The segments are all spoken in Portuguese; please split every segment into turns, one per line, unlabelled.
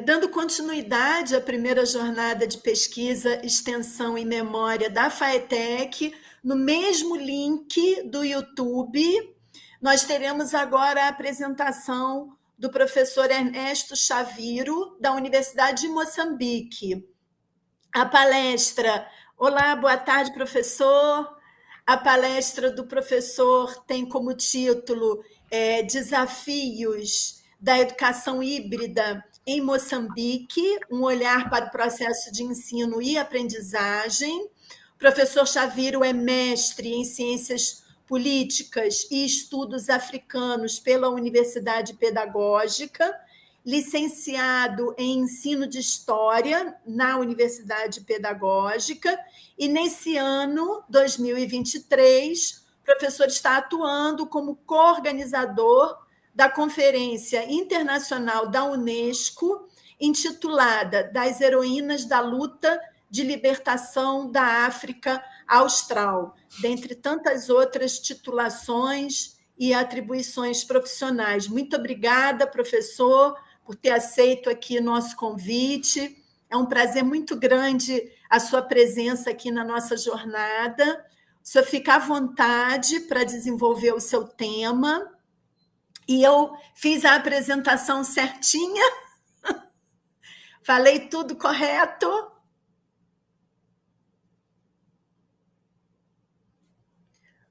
Dando continuidade à primeira jornada de pesquisa, extensão e memória da FAETEC, no mesmo link do YouTube, nós teremos agora a apresentação do professor Ernesto Chaviro, da Universidade de Moçambique. A palestra, olá, boa tarde, professor. A palestra do professor tem como título Desafios da Educação Híbrida em Moçambique, um olhar para o processo de ensino e aprendizagem. O professor Chaviro é mestre em Ciências Políticas e Estudos Africanos pela Universidade Pedagógica, licenciado em Ensino de História na Universidade Pedagógica, e nesse ano, 2023, o professor está atuando como coorganizador da Conferência Internacional da Unesco, intitulada Das Heroínas da Luta de Libertação da África Austral, dentre tantas outras titulações e atribuições profissionais. Muito obrigada, professor, por ter aceito aqui nosso convite. É um prazer muito grande a sua presença aqui na nossa jornada. O senhor fica à vontade para desenvolver o seu tema. E eu fiz a apresentação certinha? Falei tudo correto?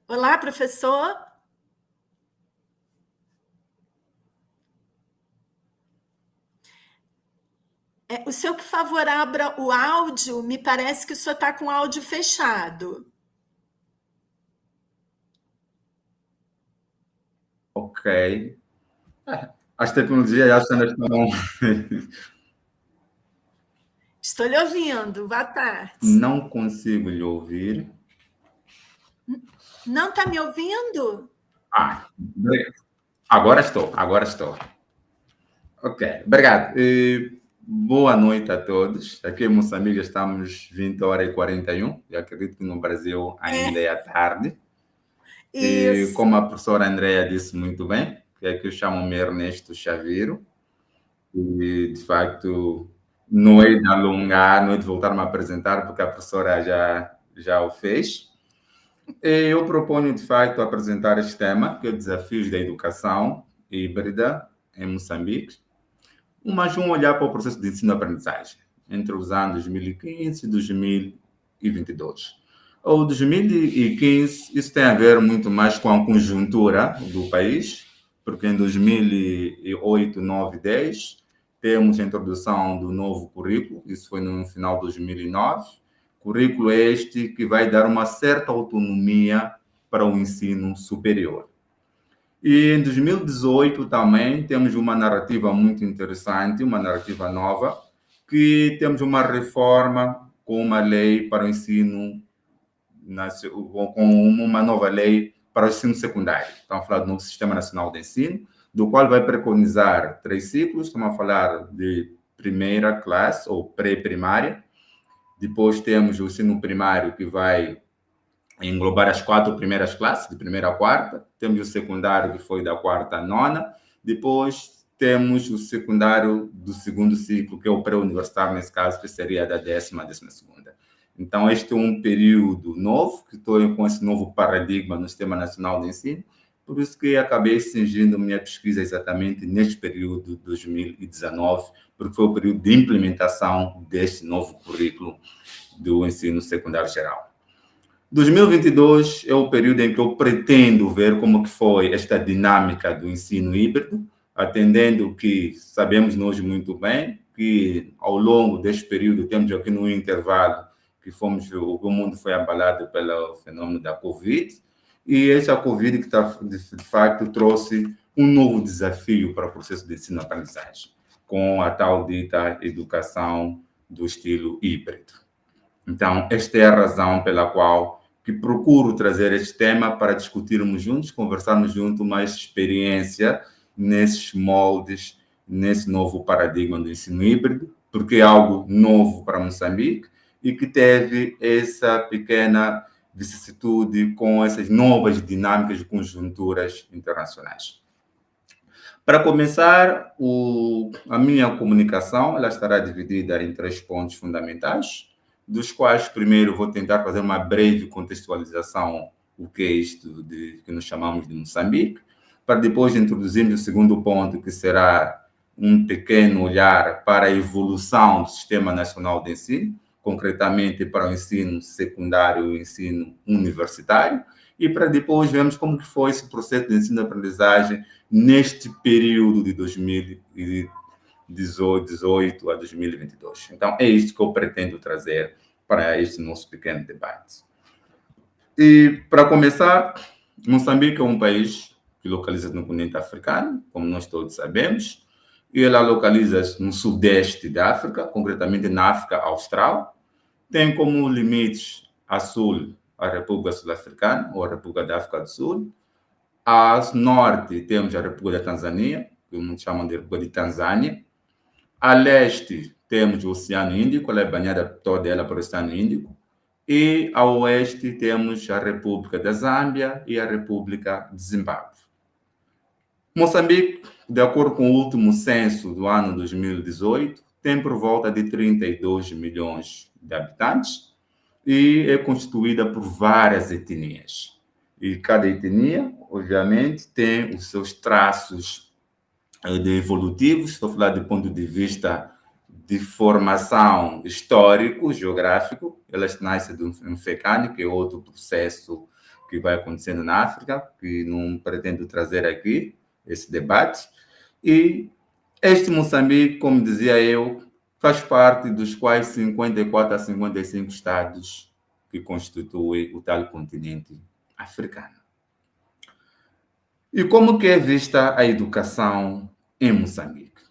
Olá, professor. O senhor, por favor, abra o áudio. Me parece que o senhor está com o áudio fechado.
Ok. As tecnologias já estão...
Estou lhe ouvindo. Boa tarde.
Não consigo lhe ouvir.
Não está me ouvindo?
Agora estou. Ok, obrigado. Boa noite a todos. Aqui em Moçambique estamos 20h41. Eu acredito que no Brasil ainda é à tarde.
Isso.
E como a professora Andrea disse muito bem, que é que eu chamo-me Ernesto Chaviro. E, de facto, não é de alongar, não é de voltar a me apresentar, porque a professora já o fez. Eu proponho, de facto, apresentar este tema, que é Desafios da Educação Híbrida em Moçambique, mas um olhar para o processo de ensino-aprendizagem entre os anos 2015 e 2022. O 2015, isso tem a ver muito mais com a conjuntura do país, porque em 2008, 9, 10, temos a introdução do novo currículo, isso foi no final de 2009, currículo este que vai dar uma certa autonomia para o ensino superior. E em 2018 também temos uma narrativa muito interessante, uma narrativa nova, que temos uma reforma com uma lei para o ensino, com uma nova lei para o ensino secundário. Estamos a falar do novo Sistema Nacional de Ensino, do qual vai preconizar 3 ciclos. Estamos a falar de primeira classe ou pré-primária. Depois temos o ensino primário, que vai englobar as 4 primeiras classes, de primeira a quarta. Temos o secundário, que foi da quarta à nona. Depois temos o secundário do segundo ciclo, que é o pré-universitário, nesse caso, que seria da 10ª à 12ª. Então, este é um período novo, que estou com esse novo paradigma no Sistema Nacional de Ensino. Por isso que acabei cingindo minha pesquisa exatamente neste período de 2019, porque foi o período de implementação deste novo currículo do ensino secundário geral. 2022 é o período em que eu pretendo ver como que foi esta dinâmica do ensino híbrido, atendendo que sabemos nós muito bem que ao longo deste período temos aqui no intervalo que o mundo foi abalado pelo fenômeno da Covid, e essa Covid que de facto trouxe um novo desafio para o processo de ensino-aprendizagem, com a tal dita educação do estilo híbrido. Então, esta é a razão pela qual que procuro trazer este tema para discutirmos juntos, conversarmos juntos mais experiência nesses moldes, nesse novo paradigma do ensino híbrido, porque é algo novo para Moçambique e que teve essa pequena vicissitude com essas novas dinâmicas de conjunturas internacionais. Para começar, a minha comunicação ela estará dividida em 3 pontos fundamentais, dos quais primeiro vou tentar fazer uma breve contextualização o que é isto que nós chamamos de Moçambique, para depois introduzirmos o segundo ponto, que será um pequeno olhar para a evolução do Sistema Nacional de Ensino, concretamente para o ensino secundário e o ensino universitário, e para depois vermos como que foi esse processo de ensino-aprendizagem neste período de 2018 a 2022. Então, é isto que eu pretendo trazer para este nosso pequeno debate. E, para começar, Moçambique é um país que localiza-se no continente africano, como nós todos sabemos, e ela localiza-se no sudeste da África, concretamente na África Austral. Tem como limites a sul a República Sul-Africana, ou a República da África do Sul. A norte temos a República da Tanzânia, que muitos chamam de República de Tanzânia. A leste temos o Oceano Índico, ela é banhada toda ela pelo Oceano Índico. E a oeste temos a República da Zâmbia e a República de Zimbábue. Moçambique, de acordo com o último censo do ano 2018, tem por volta de 32 milhões de habitantes e é constituída por várias etnias. E cada etnia, obviamente, tem os seus traços evolutivos, estou a falar do ponto de vista de formação histórico, geográfico. Elas nascem de um FECAN, que é outro processo que vai acontecendo na África, que não pretendo trazer aqui esse debate. E este Moçambique, como dizia eu, faz parte dos quais 54 a 55 estados que constituem o tal continente africano. E como que é vista a educação em Moçambique?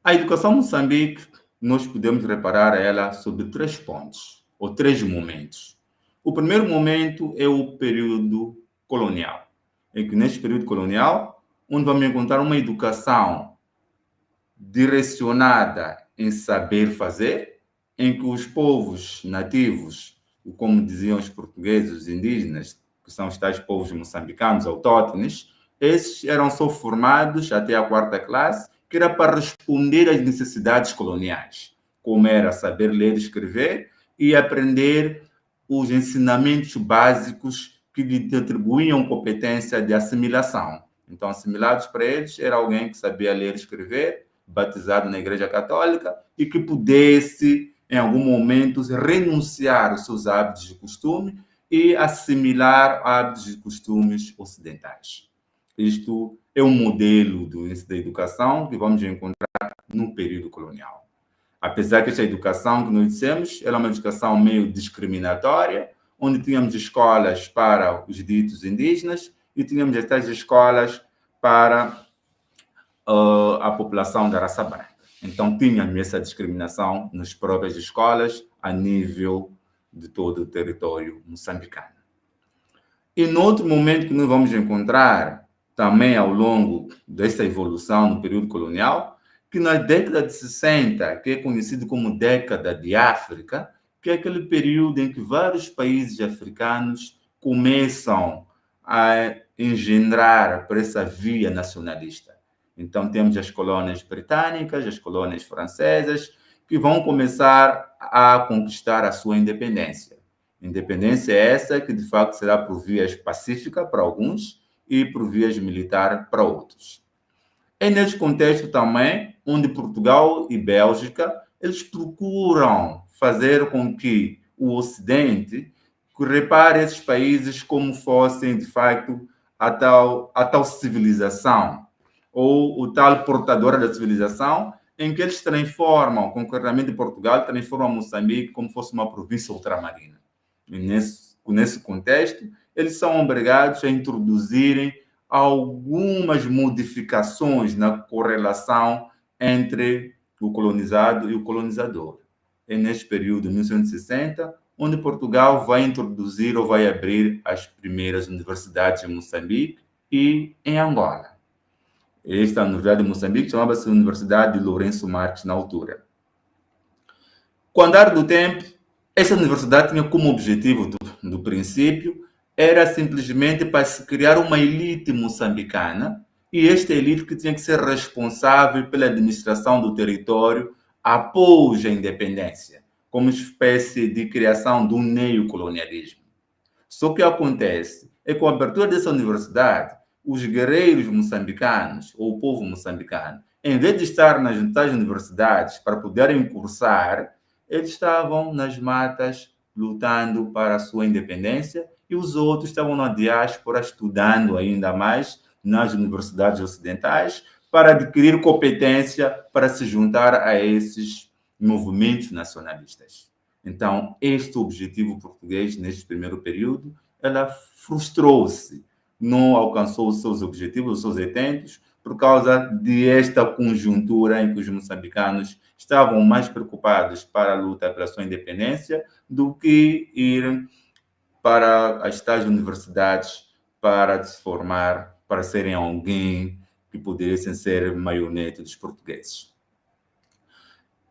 A educação em Moçambique, nós podemos reparar ela sobre 3 pontos, ou 3 momentos. O primeiro momento é o período colonial, em que neste período colonial, onde vamos encontrar uma educação direcionada em saber fazer, em que os povos nativos, como diziam os portugueses, os indígenas, que são os tais povos moçambicanos autóctones, esses eram só formados até a 4ª classe, que era para responder às necessidades coloniais, como era saber ler e escrever e aprender os ensinamentos básicos que lhe atribuíam competência de assimilação. Então, assimilados para eles era alguém que sabia ler e escrever, batizado na Igreja Católica e que pudesse, em algum momento, renunciar aos seus hábitos de costume e assimilar hábitos e costumes ocidentais. Isto é um modelo da educação que vamos encontrar no período colonial. Apesar que esta educação que nós dissemos era uma educação meio discriminatória, onde tínhamos escolas para os ditos indígenas e tínhamos estas escolas para a população da raça branca. Então, tínhamos essa discriminação nas próprias escolas a nível de todo o território moçambicano. E no outro momento que nós vamos encontrar também ao longo dessa evolução no período colonial, que na década de 60, que é conhecido como década de África, que é aquele período em que vários países africanos começam a engendrar por essa via nacionalista. Então, temos as colônias britânicas, as colônias francesas, que vão começar a conquistar a sua independência. Independência essa que, de facto, será por vias pacíficas para alguns, e por vias militar para outros. É nesse contexto também onde Portugal e Bélgica eles procuram fazer com que o Ocidente repare esses países como fossem, de facto, a tal civilização, ou o tal portadora da civilização, em que eles transformam, concretamente Portugal, transformam Moçambique como fosse uma província ultramarina. E nesse contexto, eles são obrigados a introduzirem algumas modificações na correlação entre o colonizado e o colonizador. É neste período de 1960, onde Portugal vai introduzir ou vai abrir as primeiras universidades em Moçambique e em Angola. Esta Universidade de Moçambique chamava-se Universidade de Lourenço Marques na altura. Com o andar do tempo, essa universidade tinha como objetivo do princípio era simplesmente para se criar uma elite moçambicana e esta elite que tinha que ser responsável pela administração do território após a independência, como espécie de criação do neocolonialismo. Só que acontece é que com a abertura dessa universidade, os guerreiros moçambicanos, ou o povo moçambicano, em vez de estar nas universidades para poderem cursar, eles estavam nas matas lutando para a sua independência e os outros estavam na diáspora estudando ainda mais nas universidades ocidentais para adquirir competência para se juntar a esses movimentos nacionalistas. Então, este objetivo português, neste primeiro período, ela frustrou-se, não alcançou os seus objetivos, os seus intentos, por causa de esta conjuntura em que os moçambicanos estavam mais preocupados para a luta pela sua independência do que ir para as tais universidades para se formar, para serem alguém que pudessem ser marionete dos portugueses.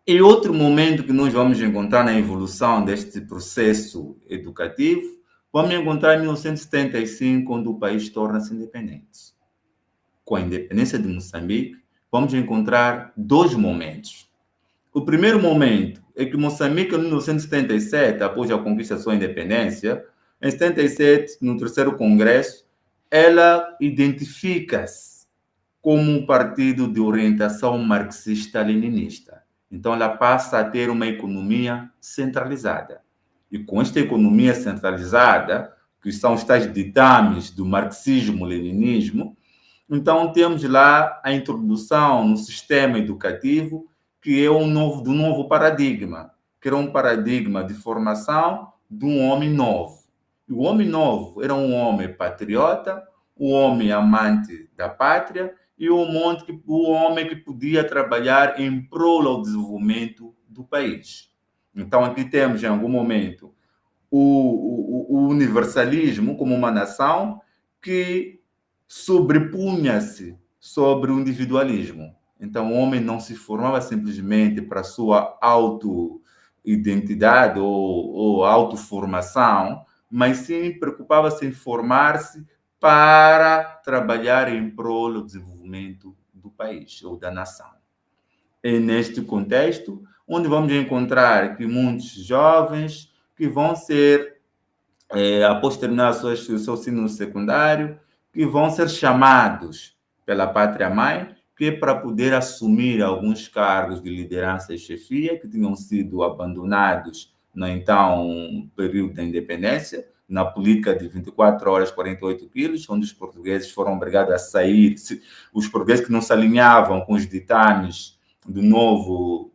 E outro momento que nós vamos encontrar na evolução deste processo educativo, vamos encontrar em 1975, quando o país torna-se independente. Com a independência de Moçambique, vamos encontrar dois momentos. O primeiro momento é que Moçambique, em 1977, após a conquista da sua independência, em 77, no terceiro congresso, ela identifica-se como um partido de orientação marxista-leninista. Então, ela passa a ter uma economia centralizada. E com esta economia centralizada, que são os tais ditames do marxismo-leninismo, então temos lá a introdução no sistema educativo, que é do novo paradigma, que era um paradigma de formação de um homem novo. E o homem novo era um homem patriota, um homem amante da pátria, e o homem que podia trabalhar em prol ao desenvolvimento do país. Então, aqui temos, em algum momento, o universalismo como uma nação que sobrepunha-se sobre o individualismo. Então, o homem não se formava simplesmente para a sua auto-identidade ou autoformação, mas sim preocupava-se em formar-se para trabalhar em prol do desenvolvimento do país ou da nação. É neste contexto onde vamos encontrar que muitos jovens que vão ser, após terminar o seu ensino secundário, que vão ser chamados pela pátria-mãe, que é para poder assumir alguns cargos de liderança e chefia que tinham sido abandonados no então período da independência, na política de 24 horas, 48 quilos, onde os portugueses foram obrigados a sair, os portugueses que não se alinhavam com os ditames do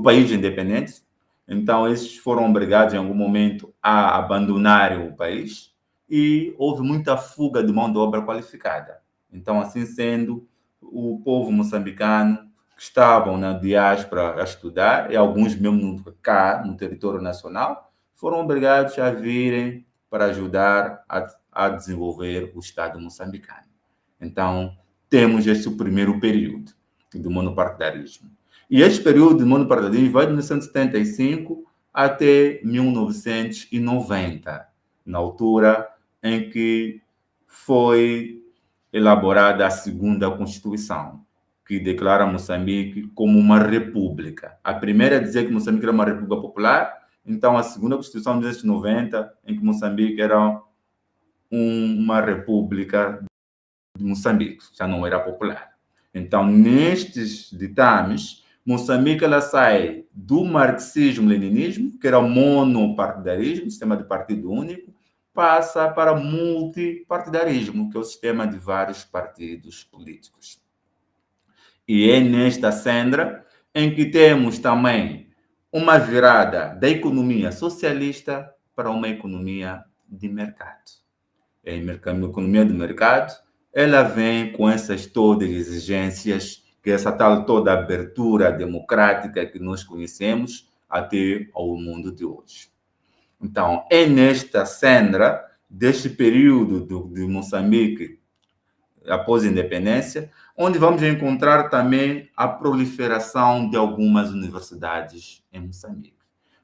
país independente, então esses foram obrigados em algum momento a abandonarem o país e houve muita fuga de mão de obra qualificada. Então, assim sendo, o povo moçambicano que estavam na diáspora a estudar, e alguns mesmo cá, no território nacional, foram obrigados a virem para ajudar a desenvolver o Estado moçambicano. Então, temos este primeiro período do monopartidarismo. E este período do monopartidarismo vai de 1975 até 1990, na altura em que foi elaborada a segunda Constituição, que declara Moçambique como uma república. A primeira dizia que Moçambique era uma república popular, então a segunda Constituição de 1990, em que Moçambique era uma república de Moçambique, já não era popular. Então, nestes ditames, Moçambique ela sai do marxismo-leninismo, que era o monopartidarismo, sistema de partido único, passa para multipartidarismo, que é o sistema de vários partidos políticos. E é nesta senda em que temos também uma virada da economia socialista para uma economia de mercado. A economia de mercado, ela vem com essas todas exigências, que essa tal toda abertura democrática que nós conhecemos até ao mundo de hoje. Então, é nesta senda deste período de Moçambique, após a independência, onde vamos encontrar também a proliferação de algumas universidades em Moçambique.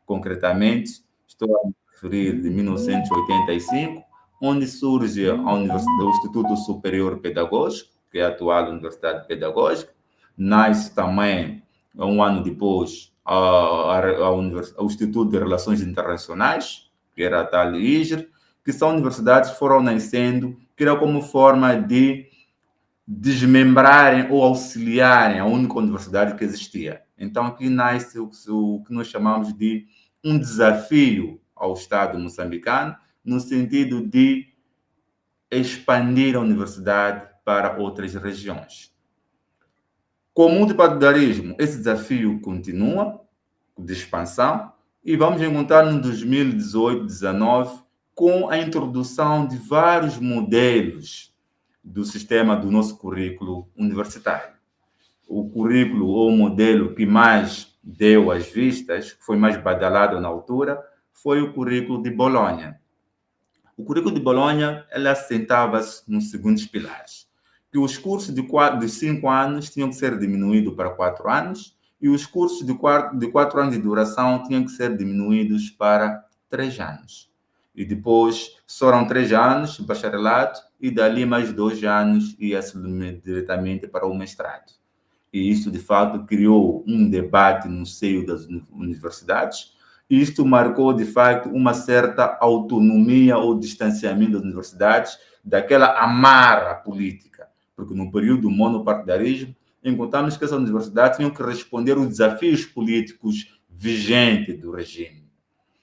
Concretamente, estou a me referir de 1985, onde surge o Instituto Superior Pedagógico, que é a atual Universidade Pedagógica. Nasce também, um ano depois, o Instituto de Relações Internacionais, que era a tal IGR, que são universidades que foram nascendo, que era como forma de desmembrarem ou auxiliarem a única universidade que existia. Então, aqui nasce o que nós chamamos de um desafio ao Estado moçambicano, no sentido de expandir a universidade para outras regiões. Com o multipartidarismo, esse desafio continua de expansão e vamos encontrar no 2018-19 com a introdução de vários modelos do sistema do nosso currículo universitário. O currículo ou o modelo que mais deu às vistas, que foi mais badalado na altura, foi o currículo de Bolonha. O currículo de Bolonha, ela assentava-se nos seguintes pilares: que os cursos de 5 anos tinham que ser diminuídos para 4 anos e os cursos de 4 anos de duração tinham que ser diminuídos para 3 anos. E depois foram 3 anos de bacharelato e dali mais 2 anos ia-se diretamente para o mestrado. E isso, de fato, criou um debate no seio das universidades. Isto marcou, de fato, uma certa autonomia ou distanciamento das universidades daquela amarra política. Porque no período do monopartidarismo, encontramos que essas universidades tinham que responder aos desafios políticos vigentes do regime.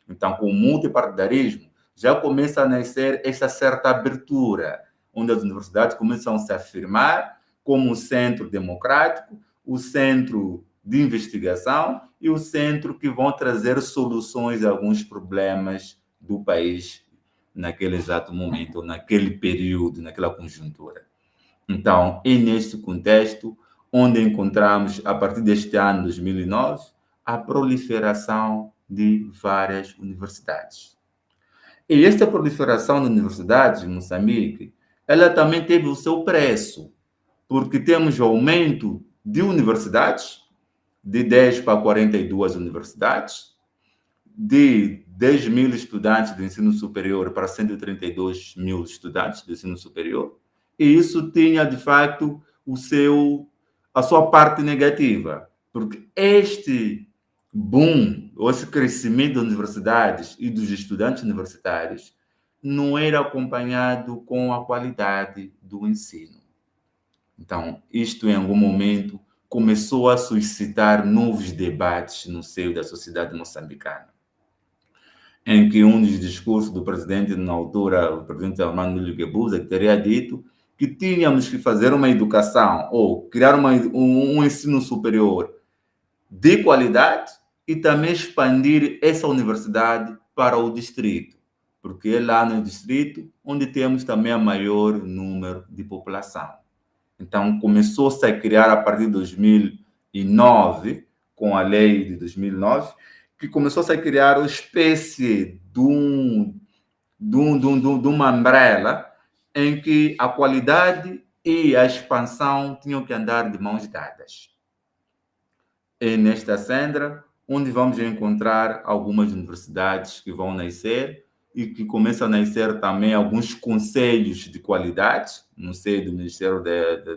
Então, com o multipartidarismo, já começa a nascer essa certa abertura, onde as universidades começam a se afirmar como o centro democrático, o centro de investigação e o centro que vão trazer soluções a alguns problemas do país naquele exato momento, naquele período, naquela conjuntura. Então, é neste contexto onde encontramos, a partir deste ano, 2009, a proliferação de várias universidades. E esta proliferação de universidades em Moçambique, ela também teve o seu preço, porque temos o aumento de universidades, de 10 para 42 universidades, de 10 mil estudantes do ensino superior para 132 mil estudantes do ensino superior, e isso tinha, de fato, a sua parte negativa, porque este boom, ou esse crescimento das universidades e dos estudantes universitários não era acompanhado com a qualidade do ensino. Então, isto em algum momento começou a suscitar novos debates no seio da sociedade moçambicana, em que um dos discursos do presidente na altura, o presidente Armando Guebuza, teria dito que tínhamos que fazer uma educação ou criar um ensino superior de qualidade e também expandir essa universidade para o distrito, porque é lá no distrito onde temos também o maior número de população. Então, começou-se a criar, a partir de 2009, com a lei de 2009, que começou-se a criar uma espécie de uma umbrella em que a qualidade e a expansão tinham que andar de mãos dadas. É nesta senda onde vamos encontrar algumas universidades que vão nascer e que começam a nascer também alguns conselhos de qualidade no seio do Ministério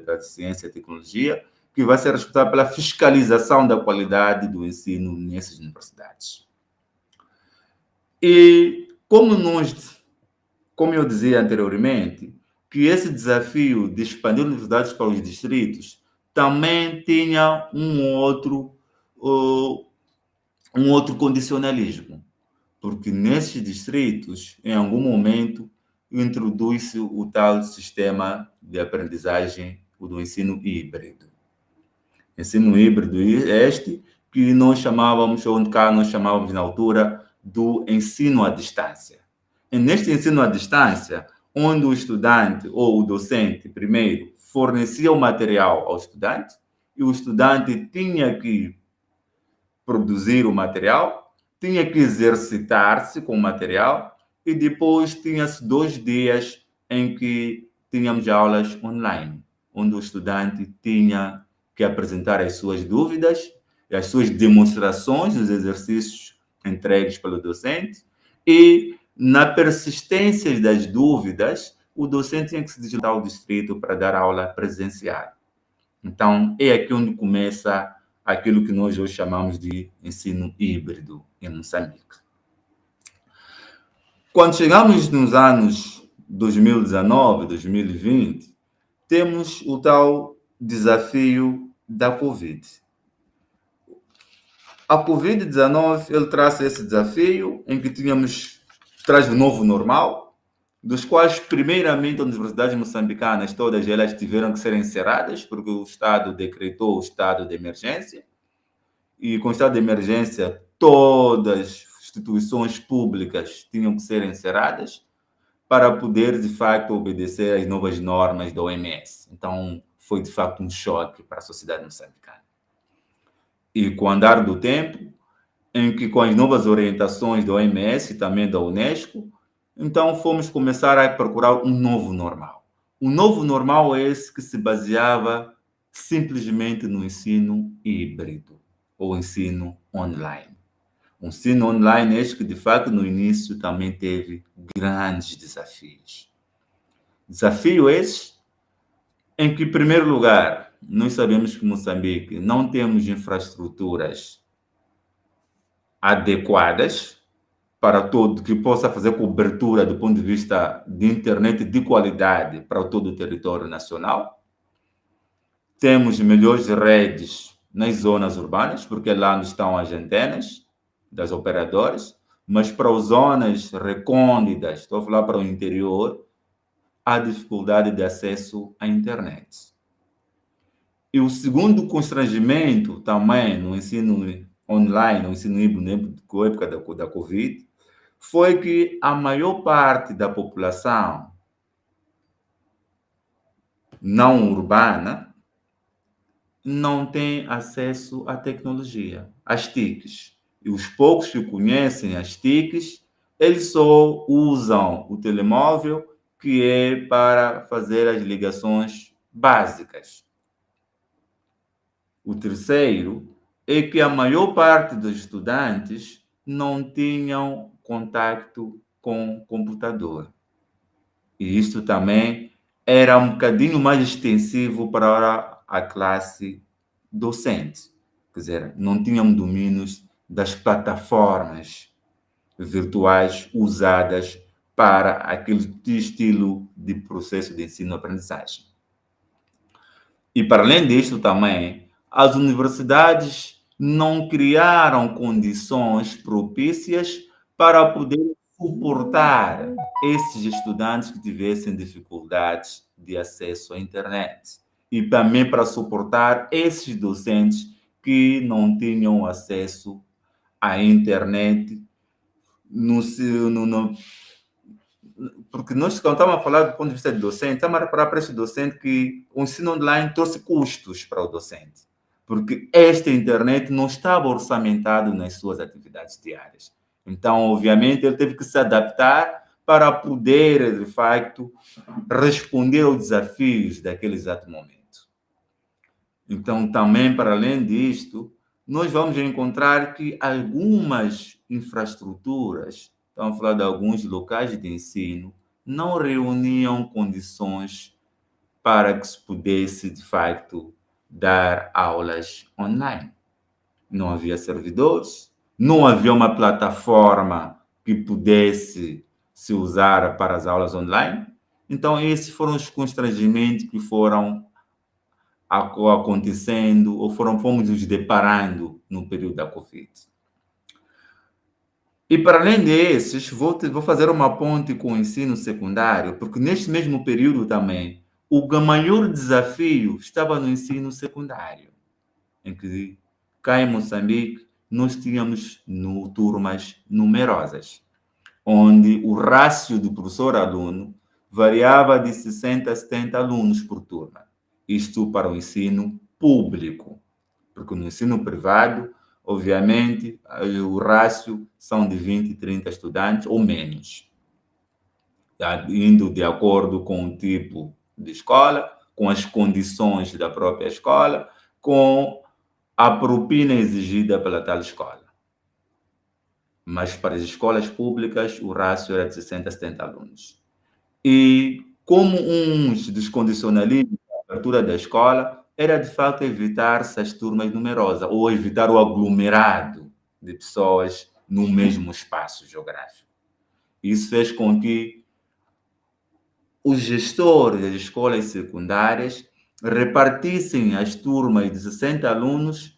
da Ciência e Tecnologia, que vai ser responsável pela fiscalização da qualidade do ensino nessas universidades. E como eu dizia anteriormente, que esse desafio de expandir universidades para os distritos também tinha um outro condicionalismo, porque nesses distritos, em algum momento, introduz-se o tal sistema de aprendizagem do ensino híbrido. Ensino híbrido este que nós chamávamos na altura, do ensino à distância. E neste ensino à distância, onde o estudante ou o docente, primeiro, fornecia o material ao estudante, e o estudante tinha que produzir o material, tinha que exercitar-se com o material, e depois tinha-se 2 dias em que tínhamos aulas online, onde o estudante tinha que apresentar as suas dúvidas, as suas demonstrações dos exercícios entregues pelo docente, e na persistência das dúvidas, o docente tinha que se deslocar ao distrito para dar aula presencial. Então, é aqui onde começa aquilo que nós hoje chamamos de ensino híbrido em Moçambique. Quando chegamos nos anos 2019, 2020, temos o tal desafio da Covid. A Covid-19, ele traz esse desafio em que traz o novo normal, dos quais, primeiramente, as universidades moçambicanas, todas elas tiveram que ser encerradas, porque o Estado decretou o estado de emergência, e com o estado de emergência, todas as instituições públicas tinham que ser encerradas para poder, de facto, obedecer às novas normas da OMS. Então, foi, de facto, um choque para a sociedade moçambicana. E com o andar do tempo, em que com as novas orientações da OMS e também da Unesco, então fomos começar a procurar um novo normal. O novo normal é esse que se baseava simplesmente no ensino híbrido, ou ensino online. O ensino online é este que, de facto, no início também teve grandes desafios. Desafio esse em que, em primeiro lugar, nós sabemos que em Moçambique não temos infraestruturas adequadas para todo, que possa fazer cobertura do ponto de vista de internet de qualidade para todo o território nacional. Temos melhores redes nas zonas urbanas, porque lá onde estão as antenas das operadoras, mas para as zonas recônditas, estou a falar para o interior, há dificuldade de acesso à internet. E o segundo constrangimento também no ensino online, no ensino híbrido, na época da Covid, foi que a maior parte da população não urbana não tem acesso à tecnologia, às TICs. E os poucos que conhecem as TICs, eles só usam o telemóvel, que é para fazer as ligações básicas. O terceiro é que a maior parte dos estudantes não tinham contato com computador. E isso também era um bocadinho mais extensivo para a classe docente. Quer dizer, não tinham domínios das plataformas virtuais usadas para aquele estilo de processo de ensino-aprendizagem. E, para além disso, também, as universidades não criaram condições propícias para poder suportar esses estudantes que tivessem dificuldades de acesso à internet. E também para suportar esses docentes que não tinham acesso à internet porque nós, quando estamos a falar do ponto de vista de docente, estamos a reparar para este docente que o ensino online trouxe custos para o docente, porque esta internet não estava orçamentado nas suas atividades diárias. Então, obviamente, ele teve que se adaptar para poder, de facto, responder aos desafios daquele exato momento. Então, também, para além disto, nós vamos encontrar que algumas infraestruturas, estamos a falar de alguns locais de ensino, não reuniam condições para que se pudesse, de facto, dar aulas online. Não havia servidores, não havia uma plataforma que pudesse se usar para as aulas online. Então, esses foram os constrangimentos que foram acontecendo ou fomos nos deparando no período da Covid. E para além desses, vou fazer uma ponte com o ensino secundário, porque neste mesmo período também, o maior desafio estava no ensino secundário, em que cá em Moçambique nós tínhamos turmas numerosas, onde o rácio do professor-aluno variava de 60 a 70 alunos por turma. Isto para o ensino público, porque no ensino privado, obviamente, o rácio são de 20, 30 estudantes ou menos, indo de acordo com o tipo de escola, com as condições da própria escola, com a propina exigida pela tal escola. Mas para as escolas públicas, o rácio era de 60 a 70 alunos. E Como um dos condicionalismos da abertura da escola era, de fato, evitar essas turmas numerosas ou evitar o aglomerado de pessoas no mesmo espaço geográfico. Isso fez com que os gestores das escolas secundárias repartissem as turmas de 60 alunos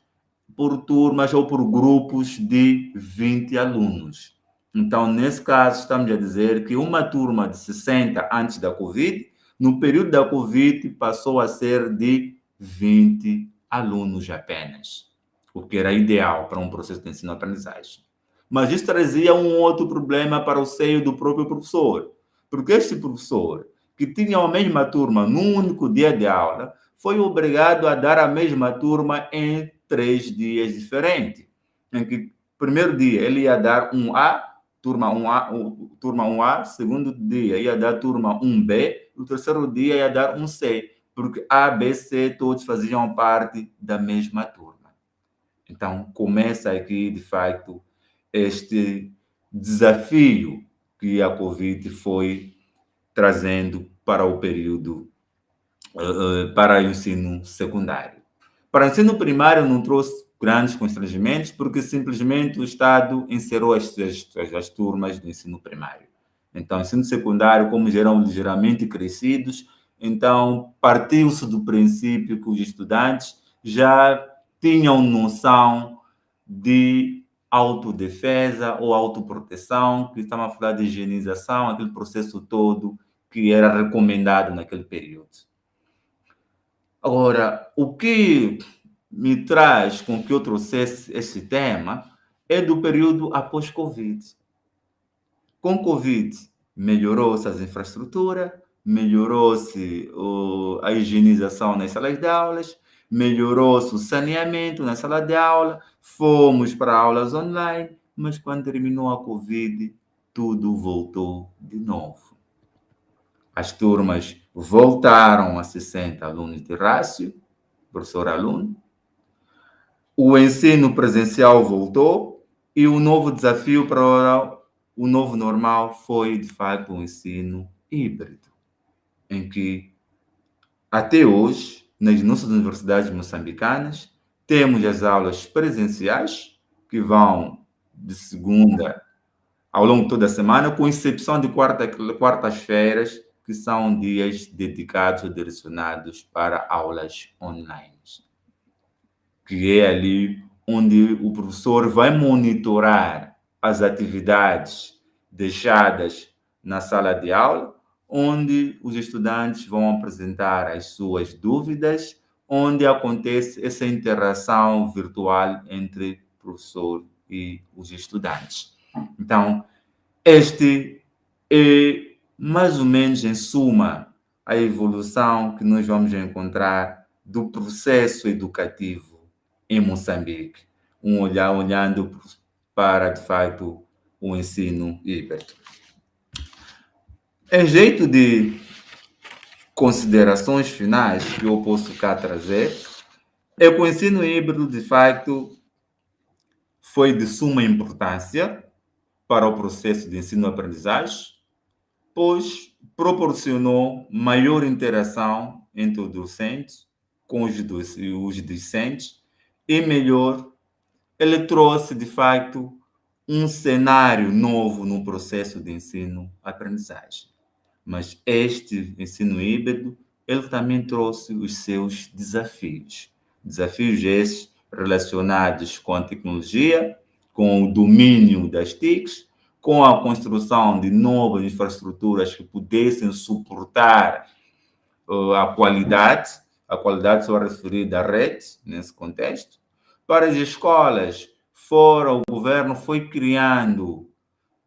por turmas ou por grupos de 20 alunos. Então, nesse caso, estamos a dizer que uma turma de 60 antes da Covid, no período da Covid, passou a ser de 20 alunos apenas, o que era ideal para um processo de ensino-aprendizagem. Mas isso trazia um outro problema para o seio do próprio professor, porque este professor, que tinha a mesma turma num único dia de aula, foi obrigado a dar a mesma turma em 3 dias diferentes. Em que, primeiro dia, ele ia dar um A, turma 1A, segundo dia ia dar turma 1B, o terceiro dia ia dar um C, porque A, B, C, todos faziam parte da mesma turma. Então, começa aqui, de fato, este desafio que a Covid foi trazendo para o período, para o ensino secundário. Para o ensino primário não trouxe grandes constrangimentos, porque simplesmente o Estado encerrou as turmas do ensino primário. Então, ensino secundário, como já eram ligeiramente crescidos, então partiu-se do princípio que os estudantes já tinham noção de autodefesa ou autoproteção, que estava a falar de higienização, aquele processo todo que era recomendado naquele período. Agora, o que me traz com que eu trouxesse esse tema é do período após Covid. Com Covid, melhorou-se as infraestruturas, melhorou-se a higienização nas salas de aulas, melhorou-se o saneamento na sala de aula, fomos para aulas online, mas quando terminou a Covid, tudo voltou de novo. As turmas voltaram a 60 alunos de rácio, professor-aluno. O ensino presencial voltou e o novo desafio para o novo normal foi, de fato, um ensino híbrido, em que, até hoje, nas nossas universidades moçambicanas, temos as aulas presenciais, que vão de segunda ao longo de toda a semana, com exceção de quartas-feiras, que são dias dedicados ou direcionados para aulas online, que é ali onde o professor vai monitorar as atividades deixadas na sala de aula, onde os estudantes vão apresentar as suas dúvidas, onde acontece essa interação virtual entre o professor e os estudantes. Então, este é, mais ou menos, em suma, a evolução que nós vamos encontrar do processo educativo em Moçambique, olhando para, de fato, o ensino híbrido. Em jeito de considerações finais que eu posso cá trazer, é que o ensino híbrido, de fato, foi de suma importância para o processo de ensino-aprendizagem, pois proporcionou maior interação entre os docentes com os discentes e melhor, ele trouxe, de fato, um cenário novo no processo de ensino-aprendizagem. Mas este ensino híbrido, ele também trouxe os seus desafios. Desafios esses relacionados com a tecnologia, com o domínio das TICs, com a construção de novas infraestruturas que pudessem suportar a qualidade só referida à rede, nesse contexto. Para as escolas, o governo foi criando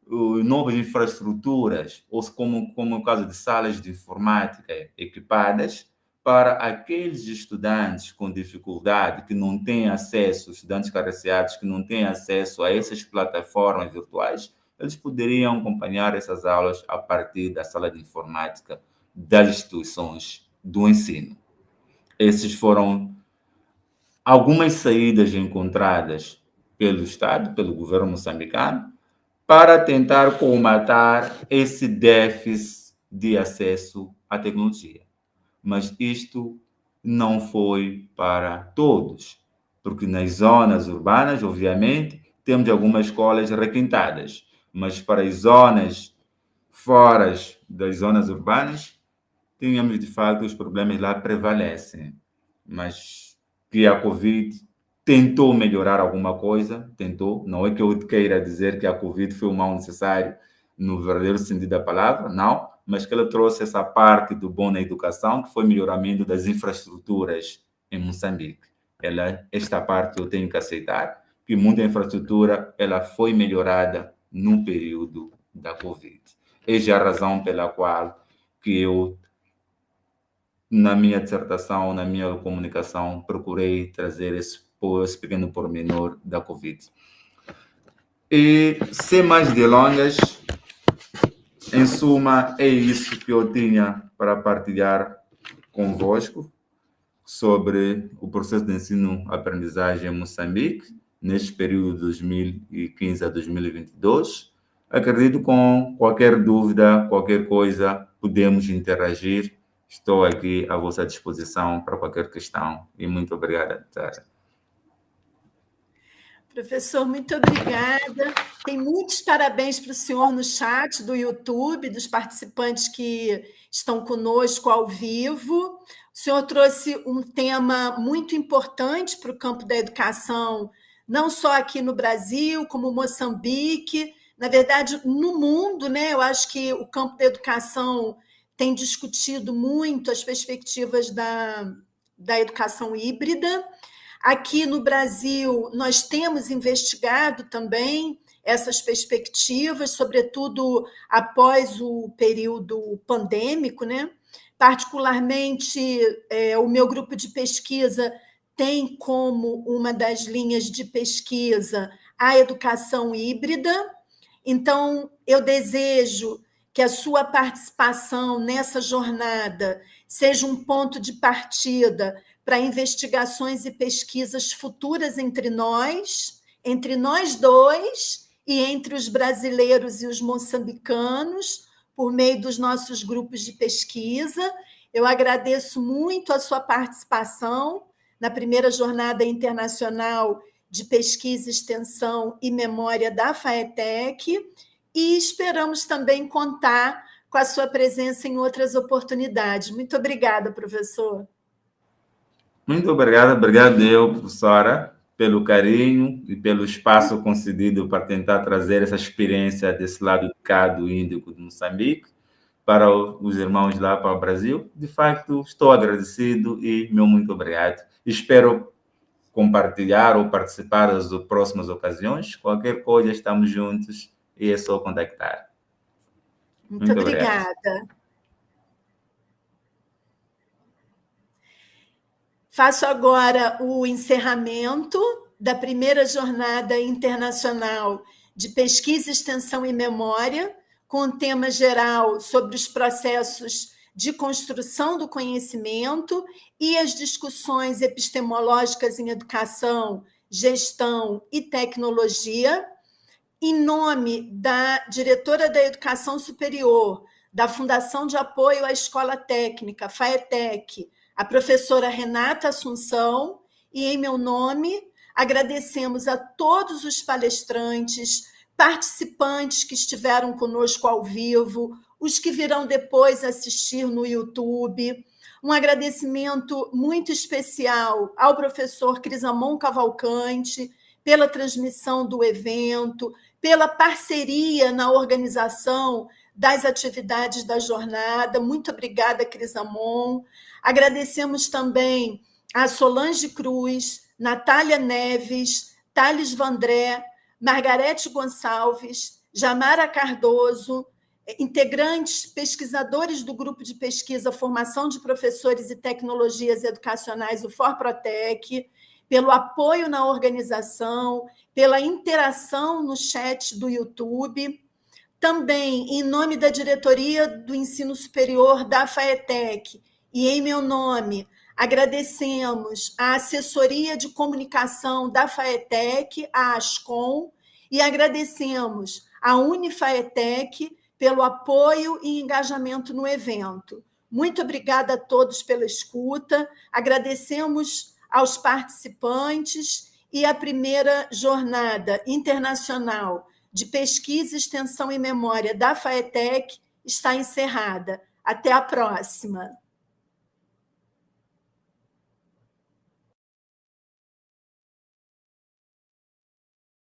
novas infraestruturas, ou como o caso de salas de informática equipadas, para aqueles estudantes com dificuldade, que não têm acesso, estudantes carenciados, que não têm acesso a essas plataformas virtuais, eles poderiam acompanhar essas aulas a partir da sala de informática das instituições do ensino. Essas foram algumas saídas encontradas pelo Estado, pelo governo moçambicano, para tentar colmatar esse déficit de acesso à tecnologia. Mas isto não foi para todos, porque nas zonas urbanas, obviamente, temos algumas escolas requintadas, mas para as zonas fora das zonas urbanas, tínhamos de facto os problemas lá prevalecem. Mas que a Covid tentou melhorar alguma coisa, tentou. Não é que eu queira dizer que a Covid foi um mal necessário no verdadeiro sentido da palavra, não, mas que ela trouxe essa parte do bom na educação, que foi melhoramento das infraestruturas em Moçambique. Esta parte eu tenho que aceitar, que muita infraestrutura ela foi melhorada no período da Covid. Essa é a razão pela qual que eu, na minha dissertação, na minha comunicação, procurei trazer esse pequeno pormenor da Covid. E, sem mais delongas, em suma, é isso que eu tinha para partilhar convosco sobre o processo de ensino-aprendizagem em Moçambique, neste período de 2015 a 2022. Acredito que com qualquer dúvida, qualquer coisa, podemos interagir. Estou aqui à vossa disposição para qualquer questão. E muito obrigada, Sara.
Professor, muito obrigada. Tem muitos parabéns para o senhor no chat do YouTube, dos participantes que estão conosco ao vivo. O senhor trouxe um tema muito importante para o campo da educação, não só aqui no Brasil, como Moçambique, na verdade, no mundo, né? Eu acho que o campo da educação tem discutido muito as perspectivas da educação híbrida. Aqui no Brasil, nós temos investigado também essas perspectivas, sobretudo após o período pandêmico, né? Particularmente, o meu grupo de pesquisa tem como uma das linhas de pesquisa a educação híbrida. Então, eu desejo que a sua participação nessa jornada seja um ponto de partida para investigações e pesquisas futuras entre nós dois e entre os brasileiros e os moçambicanos, por meio dos nossos grupos de pesquisa. Eu agradeço muito a sua participação na primeira Jornada Internacional de Pesquisa, Extensão e Memória da FAETEC e esperamos também contar com a sua presença em outras oportunidades. Muito obrigada, professor.
Muito obrigado eu, professora, pelo carinho e pelo espaço concedido para tentar trazer essa experiência desse lado de cá do Índico de Moçambique para os irmãos lá para o Brasil. De facto, estou agradecido e meu muito obrigado. Espero compartilhar ou participar das próximas ocasiões. Qualquer coisa, estamos juntos e é só contactar.
Muito obrigada. Faço agora o encerramento da primeira Jornada Internacional de Pesquisa, Extensão e Memória, com o tema geral sobre os processos de construção do conhecimento e as discussões epistemológicas em educação, gestão e tecnologia, em nome da diretora da Educação Superior, da Fundação de Apoio à Escola Técnica, FAETEC, a professora Renata Assunção, e em meu nome, agradecemos a todos os palestrantes, participantes que estiveram conosco ao vivo, os que virão depois assistir no YouTube. Um agradecimento muito especial ao professor Crisamon Cavalcante pela transmissão do evento, pela parceria na organização das atividades da jornada. Muito obrigada, Crisamon. Agradecemos também a Solange Cruz, Natália Neves, Thales Vandré, Margarete Gonçalves, Jamara Cardoso, integrantes, pesquisadores do Grupo de Pesquisa Formação de Professores e Tecnologias Educacionais, o FORPROTEC, pelo apoio na organização, pela interação no chat do YouTube. Também, em nome da Diretoria do Ensino Superior da FAETEC, e em meu nome, agradecemos a Assessoria de Comunicação da FAETEC, a ASCOM, e agradecemos a Unifaetec pelo apoio e engajamento no evento. Muito obrigada a todos pela escuta. Agradecemos aos participantes e a primeira jornada internacional de pesquisa, extensão e memória da FAETEC está encerrada. Até a próxima.